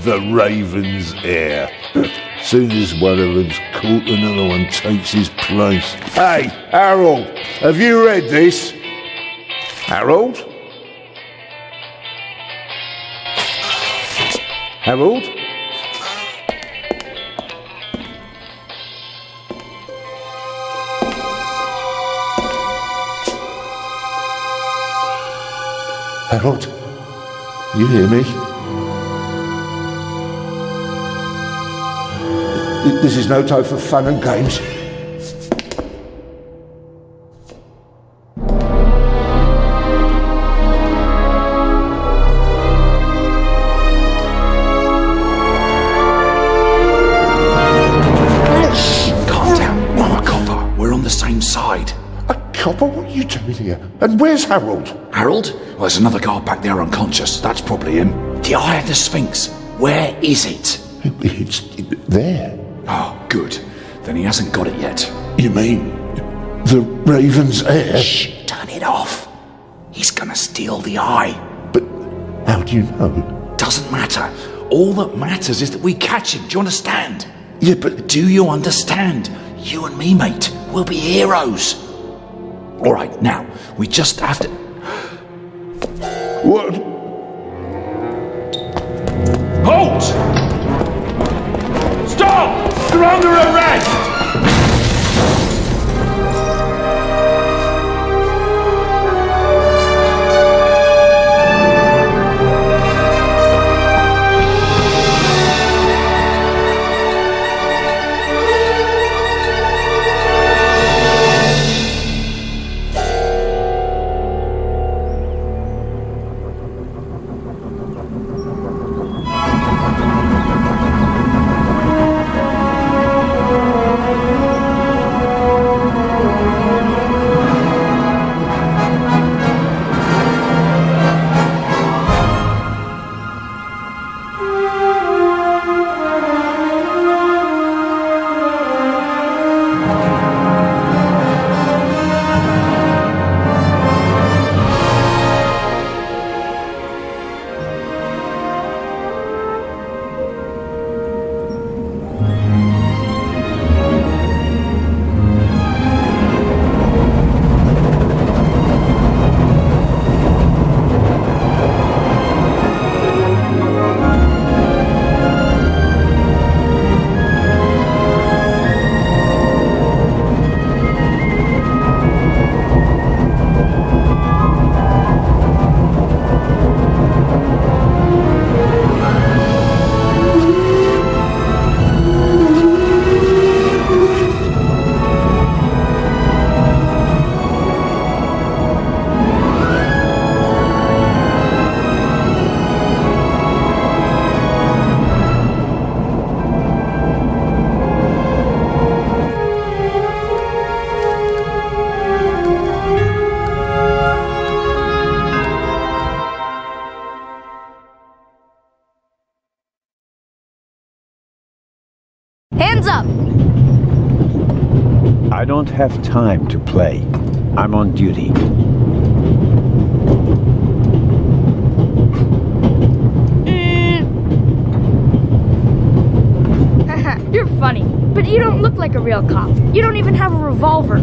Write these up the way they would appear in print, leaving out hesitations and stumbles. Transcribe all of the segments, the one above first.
The Raven's heir. Soon as one of them's caught, another one takes his place. Hey, Harold, have you read this? Harold? Harold? Harold? You hear me? This is no time for fun and games. Shh! Calm down. I'm a copper. We're on the same side. A copper? What are you doing here? And where's Harold? Harold? Well, there's another guard back there unconscious. That's probably him. The Eye of the Sphinx. Where is it? It's there. Oh, good. Then he hasn't got it yet. You mean the Raven's heir? Shh! Turn it off. He's gonna steal the eye. But how do you know? Doesn't matter. All that matters is that we catch him. Do you understand? Yeah, but... Do you understand? You and me, mate. We'll be heroes. All right, now, we just have to... What? Halt! Stop! You're under arrest! Hands up! I don't have time to play. I'm on duty. You're funny, but you don't look like a real cop. You don't even have a revolver.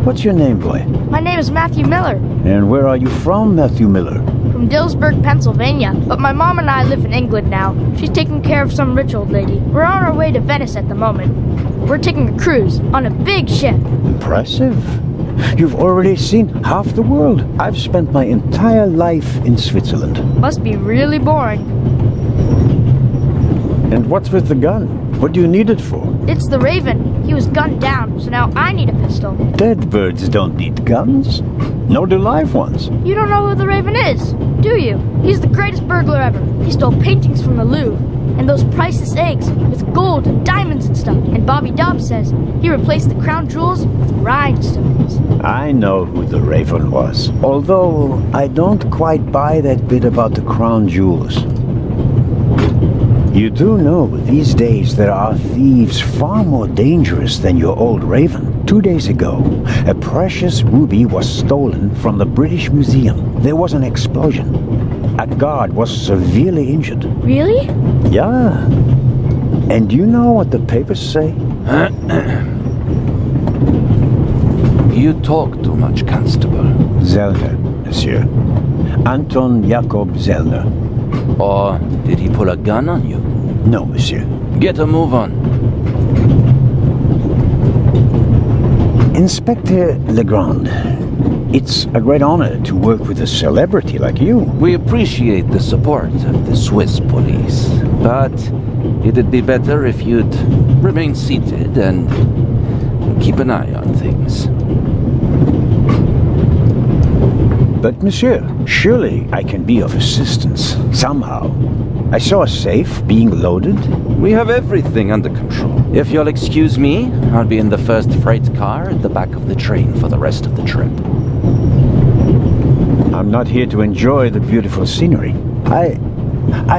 What's your name, boy? My name is Matthew Miller. And where are you from, Matthew Miller? From from Dillsburg, Pennsylvania, but my mom and I live in England now. She's taking care of some rich old lady. We're on our way to Venice at the moment. We're taking a cruise on a big ship. Impressive. You've already seen half the world. I've spent my entire life in Switzerland. Must be really boring. And what's with the gun? What do you need it for? It's the Raven. He was gunned down, so now I need a pistol. Dead birds don't need guns. Nor do live ones. You don't know who the Raven is, do you? He's the greatest burglar ever. He stole paintings from the Louvre. And those priceless eggs with gold and diamonds and stuff. And Bobby Dobbs says he replaced the crown jewels with rhinestones. I know who the Raven was. Although I don't quite buy that bit about the crown jewels. You do know these days there are thieves far more dangerous than your old Raven. 2 days ago, a precious ruby was stolen from the British Museum. There was an explosion. A guard was severely injured. Really? Yeah. And you know what the papers say? You talk too much, Constable. Zellner, monsieur. Anton Jakob Zellner. Or did he pull a gun on you? No, monsieur. Get a move on. Inspector Legrand, it's a great honor to work with a celebrity like you. We appreciate the support of the Swiss police, but it'd be better if you'd remain seated and keep an eye on things. But, monsieur, surely I can be of assistance, somehow. I saw a safe being loaded. We have everything under control. If you'll excuse me, I'll be in the first freight car at the back of the train for the rest of the trip. I'm not here to enjoy the beautiful scenery. I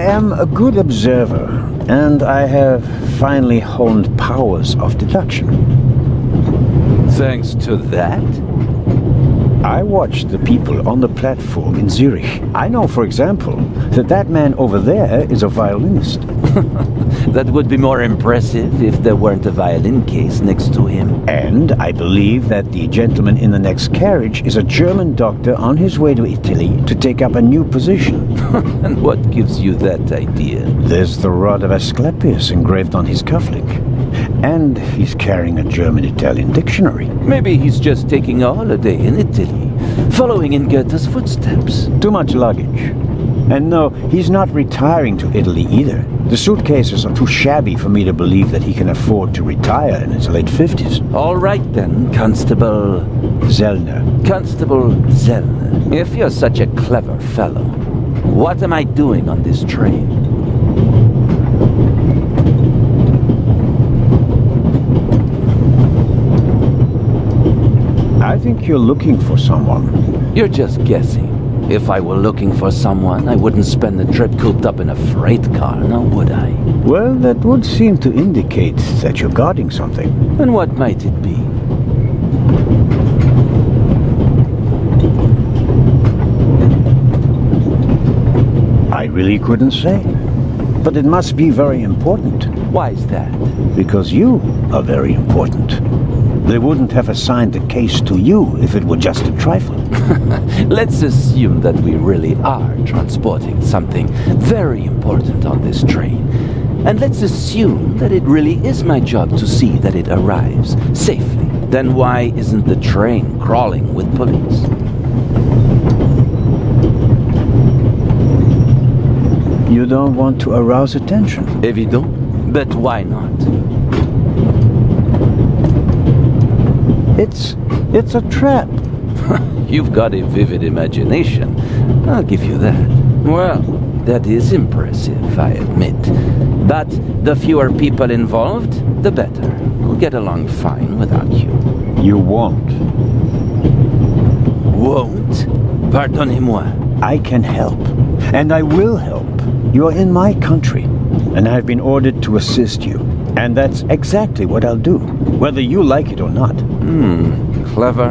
am a good observer, and I have finally honed powers of deduction. Thanks to that? I watched the people on the platform in Zurich. I know, for example, that man over there is a violinist. That would be more impressive if there weren't a violin case next to him. And I believe that the gentleman in the next carriage is a German doctor on his way to Italy to take up a new position. And what gives you that idea? There's the rod of Asclepius engraved on his cufflink. And he's carrying a German-Italian dictionary. Maybe he's just taking a holiday in Italy, following in Goethe's footsteps. Too much luggage. And no, he's not retiring to Italy either. The suitcases are too shabby for me to believe that he can afford to retire in his late 50s. All right then, Constable Zellner. Constable Zellner. If you're such a clever fellow, what am I doing on this train? I think you're looking for someone. You're just guessing. If I were looking for someone, I wouldn't spend the trip cooped up in a freight car, now would I? Well, that would seem to indicate that you're guarding something. And what might it be? I really couldn't say. But it must be very important. Why is that? Because you are very important. They wouldn't have assigned the case to you if it were just a trifle. Let's assume that we really are transporting something very important on this train. And let's assume that it really is my job to see that it arrives safely. Then why isn't the train crawling with police? You don't want to arouse attention. Évident. But why not? It's a trap. You've got a vivid imagination. I'll give you that. Well, that is impressive, I admit. But the fewer people involved, the better. We'll get along fine without you. You won't. Won't? Pardonnez-moi. I can help. And I will help. You're in my country. And I've been ordered to assist you. And that's exactly what I'll do, whether you like it or not. Clever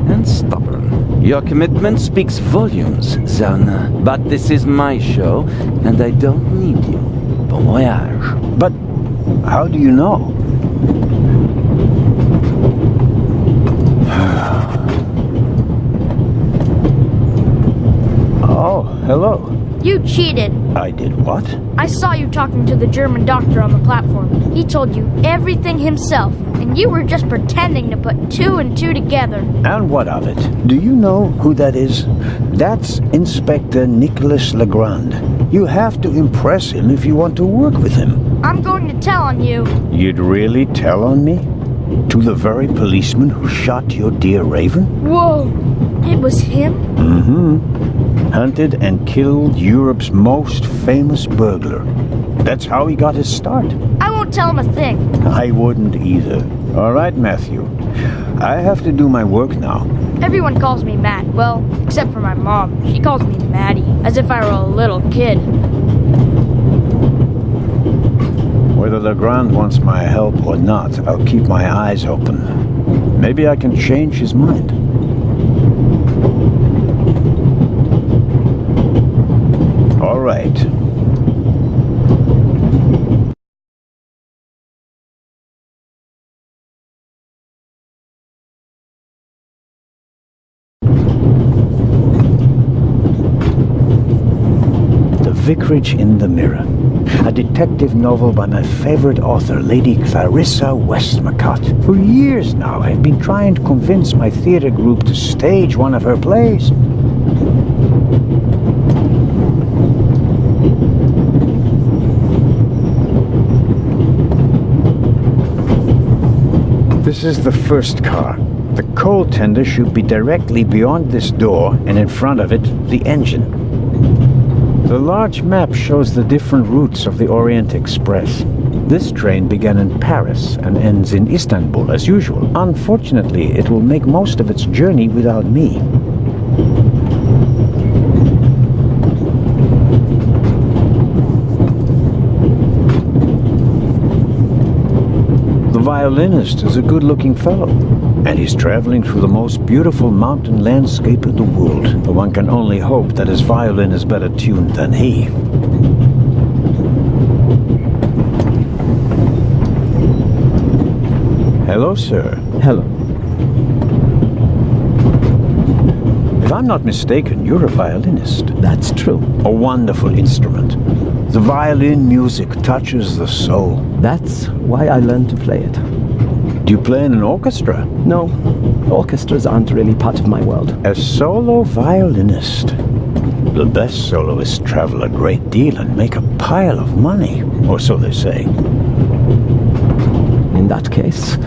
and stubborn. Your commitment speaks volumes, Zellner. But this is my show, and I don't need you. Bon voyage. But how do you know? Oh, hello. You cheated. I did what? I saw you talking to the German doctor on the platform. He told you everything himself, and you were just pretending to put two and two together. And what of it? Do you know who that is? That's Inspector Nicholas Legrand. You have to impress him if you want to work with him. I'm going to tell on you. You'd really tell on me? To the very policeman who shot your dear Raven? Whoa, it was him? Mm-hmm. Hunted and killed Europe's most famous burglar. That's how he got his start. I won't tell him a thing. I wouldn't either. All right, Matthew. I have to do my work now. Everyone calls me Matt. Well, except for my mom. She calls me Maddie, as if I were a little kid. Whether Legrand wants my help or not, I'll keep my eyes open. Maybe I can change his mind. All right. The Vicarage in the Mirror. A detective novel by my favorite author, Lady Clarissa Westmacott. For years now, I've been trying to convince my theater group to stage one of her plays. This is the first car. The coal tender should be directly beyond this door, and in front of it, the engine. The large map shows the different routes of the Orient Express. This train began in Paris and ends in Istanbul as usual. Unfortunately, it will make most of its journey without me. The violinist is a good-looking fellow, and he's traveling through the most beautiful mountain landscape in the world. But one can only hope that his violin is better tuned than he. Hello, sir. Hello. If I'm not mistaken, you're a violinist. That's true. A wonderful instrument. The violin music touches the soul. That's why I learned to play it. Do you play in an orchestra? No, orchestras aren't really part of my world. A solo violinist. The best soloists travel a great deal and make a pile of money, or so they say. In that case,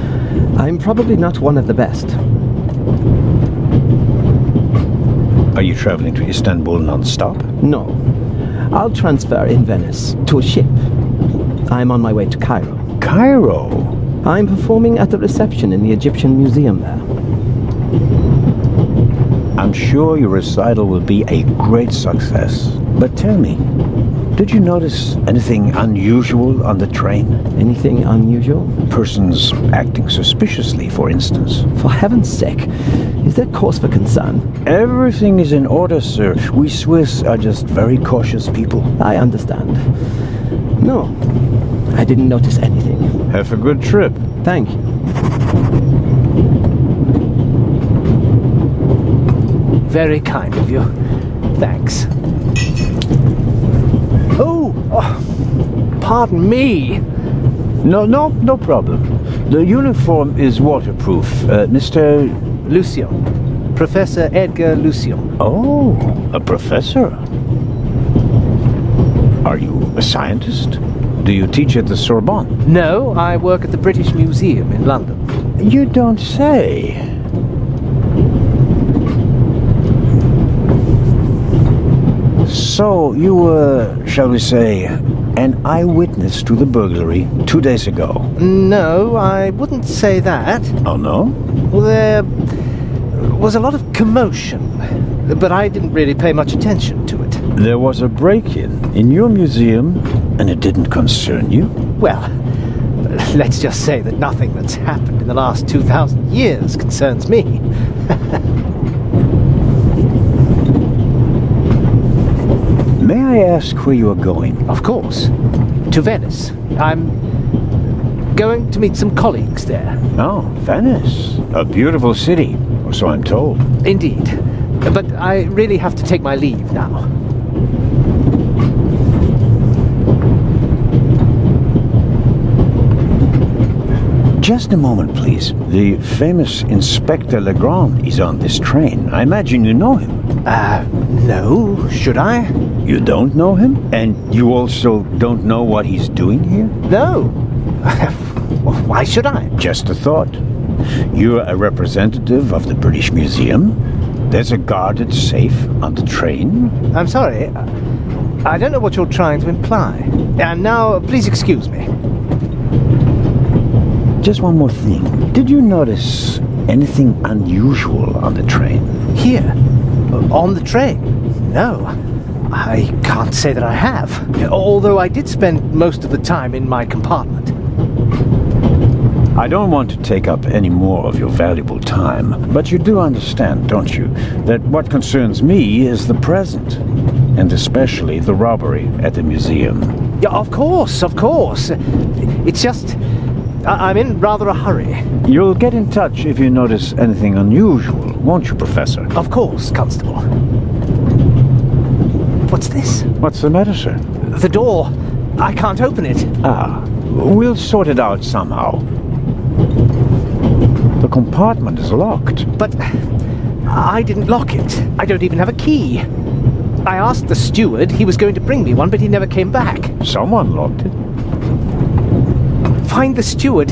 I'm probably not one of the best. Are you traveling to Istanbul non-stop? No. I'll transfer in Venice to a ship. I'm on my way to Cairo. Cairo? I'm performing at the reception in the Egyptian Museum there. I'm sure your recital will be a great success. But tell me, did you notice anything unusual on the train? Anything unusual? Persons acting suspiciously, for instance. For heaven's sake, is there cause for concern? Everything is in order, sir. We Swiss are just very cautious people. I understand. No, I didn't notice anything. Have a good trip. Thank you. Very kind of you. Thanks. Oh, pardon me. No problem. The uniform is waterproof. Mr. Lucien. Professor Edgar Lucien. Oh, a professor. Are you a scientist? Do you teach at the Sorbonne? No, I work at the British Museum in London. You don't say. So, you were, shall we say, an eyewitness to the burglary 2 days ago? No, I wouldn't say that. Oh, no? Well, there was a lot of commotion, but I didn't really pay much attention to it. There was a break-in in your museum, and it didn't concern you? Well, let's just say that nothing that's happened in the last 2,000 years concerns me. May I ask where you are going? Of course. To Venice. I'm going to meet some colleagues there. Oh, Venice. A beautiful city, or so I'm told. Indeed. But I really have to take my leave now. Just a moment, please. The famous Inspector Legrand is on this train. I imagine you know him. No, should I? You don't know him? And you also don't know what he's doing here? No. Why should I? Just a thought. You're a representative of the British Museum. There's a guarded safe on the train. I'm sorry. I don't know what you're trying to imply. And now, please excuse me. Just one more thing. Did you notice anything unusual on the train? Here? On the train? No. I can't say that I have. Although I did spend most of the time in my compartment. I don't want to take up any more of your valuable time, but you do understand, don't you, that what concerns me is the present, and especially the robbery at the museum. Yeah, of course, of course. It's just... I'm in rather a hurry. You'll get in touch if you notice anything unusual, won't you, Professor? Of course, Constable. What's this? What's the matter, sir? The door. I can't open it. We'll sort it out somehow. The compartment is locked. But I didn't lock it. I don't even have a key. I asked the steward. He was going to bring me one, but he never came back. Someone locked it. Find the steward.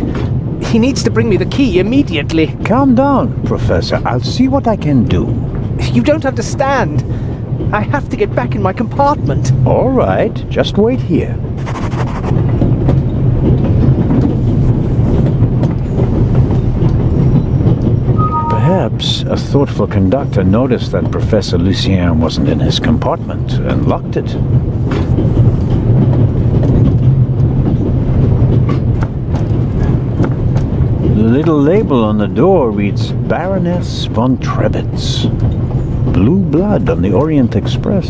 He needs to bring me the key immediately. Calm down, Professor. I'll see what I can do. You don't understand. I have to get back in my compartment. All right, just wait here. Perhaps a thoughtful conductor noticed that Professor Lucien wasn't in his compartment and locked it. The little label on the door reads Baroness von Trebitz. Blue blood on the Orient Express.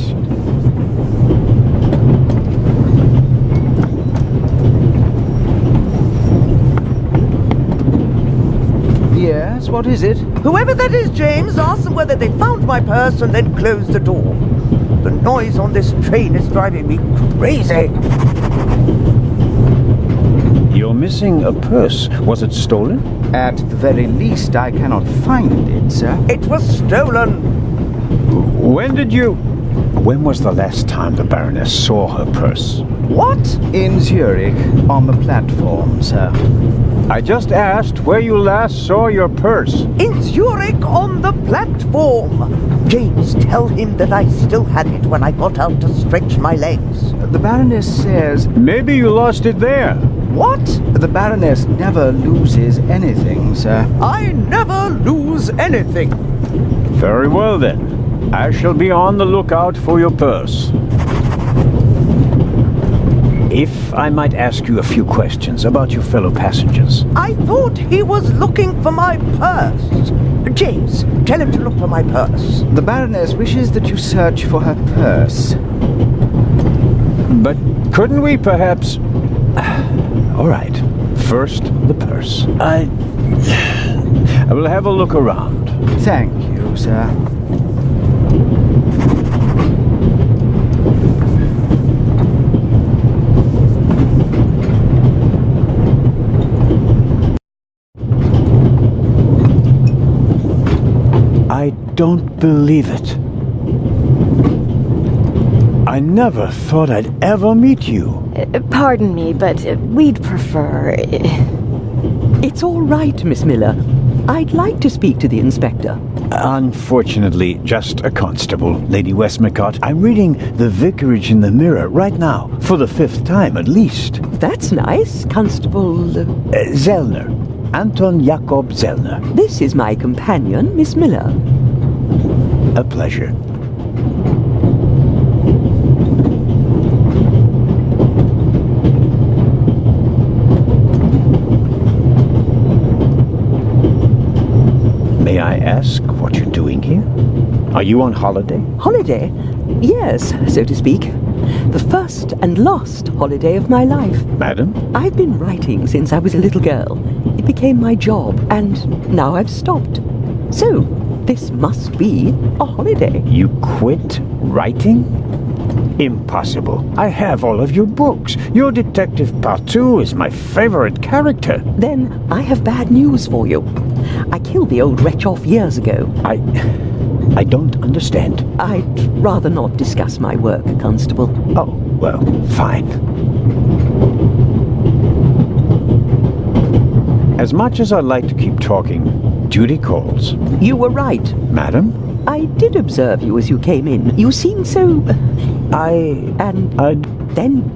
Yes, what is it? Whoever that is, James, ask them whether they found my purse and then closed the door. The noise on this train is driving me crazy. You're missing a purse. Was it stolen? At the very least, I cannot find it, sir. It was stolen. When was the last time the Baroness saw her purse? What? In Zurich, on the platform, sir. I just asked where you last saw your purse. In Zurich on the platform. James, tell him that I still had it when I got out to stretch my legs. The Baroness says... Maybe you lost it there. What? The Baroness never loses anything, sir. I never lose anything. Very well then. I shall be on the lookout for your purse. If I might ask you a few questions about your fellow passengers. I thought he was looking for my purse. James, tell him to look for my purse. The Baroness wishes that you search for her purse. But couldn't we perhaps... All right. First, the purse. I will have a look around. Thank you, sir. I don't believe it. I never thought I'd ever meet you. Pardon me, but we'd prefer... It's all right, Miss Miller. I'd like to speak to the inspector. Unfortunately, just a constable, Lady Westmacott. I'm reading The Vicarage in the Mirror right now, for the 5th time at least. That's nice, Constable... Zellner. Anton Jakob Zellner. This is my companion, Miss Miller. A pleasure. May I ask what you're doing here? Are you on holiday? Holiday? Yes, so to speak. The first and last holiday of my life. Madam? I've been writing since I was a little girl. It became my job, and now I've stopped. So, this must be a holiday. You quit writing? Impossible. I have all of your books. Your Detective Partout is my favorite character. Then I have bad news for you. I killed the old wretch off years ago. I don't understand. I'd rather not discuss my work, Constable. Oh, well, fine. As much as I'd like to keep talking, duty calls. You were right. Madam? I did observe you as you came in. You seemed so... Then...